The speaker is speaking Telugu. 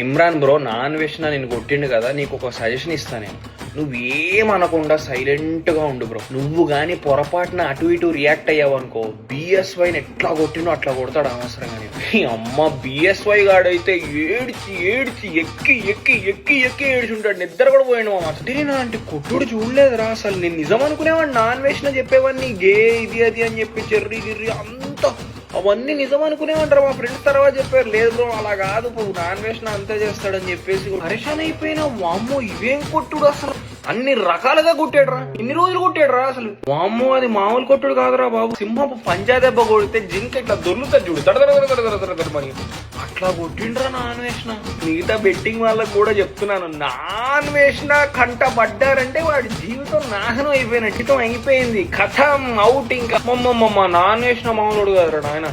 ఇమ్రాన్ బ్రో నాన్ వేసిన నేను కొట్టిండు కదా, నీకు ఒక సజెషన్ ఇస్తా నేను. నువ్వేమనకుండా సైలెంట్ గా ఉండు బ్రో. నువ్వు గాని పొరపాటున అటు ఇటు రియాక్ట్ అయ్యావు అనుకో, బిఎస్వైని ఎట్లా కొట్టిండో అట్లా కొడతాడు అనవసరంగా. ఈ అమ్మ బిఎస్వై గాడైతే ఏడ్చి ఏడ్చి ఎక్కి ఎక్కి ఎక్కి ఎక్కి ఏడ్చుంటాడు, నిద్ర కూడా పోయాడు మా మాట. నేను అంటే కొట్టుడు చూడలేదురా అసలు. నేను నిజం అనుకునేవాడు, నాన్ వేసిన చెప్పేవాడిని గే ఇది అది అని చెప్పి చెర్రీ గిర్రీ అంతా అవన్నీ నిజం అనుకునేమంటారు. మా ఫ్రెండ్స్ తర్వాత చెప్పారు, లేదు బ్రో అలా కాదు, నాన్ వేసిన అంతే చేస్తాడని చెప్పేసి పరేషాన్ అయిపోయినా. వామ్మో ఇవేం కొట్టుడు అసలు, అన్ని రకాలుగా కొట్టాడురా, ఇన్ని రోజులు కొట్టాడురా అసలు. వామ్మో అది మామూలు కొట్టుడు కాదురా బాబు. సింహపు పంజా దెబ్బ కొడితే జింక ఇట్లా దొర్లుతా చూడు, తడదరని అట్లా కొట్టిండ్రా నాన్ వేసిన. మిగతా బెట్టింగ్ వాళ్ళకి కూడా చెప్తున్నాను, నాన్ వేసిన కంట పడ్డారంటే వాడి జీవితం నాశనం అయిపోయినట్టు అయిపోయింది, కథం అవుట్. ఇంకా నాన్ వేసిన మామూలు కాదురా నాయన.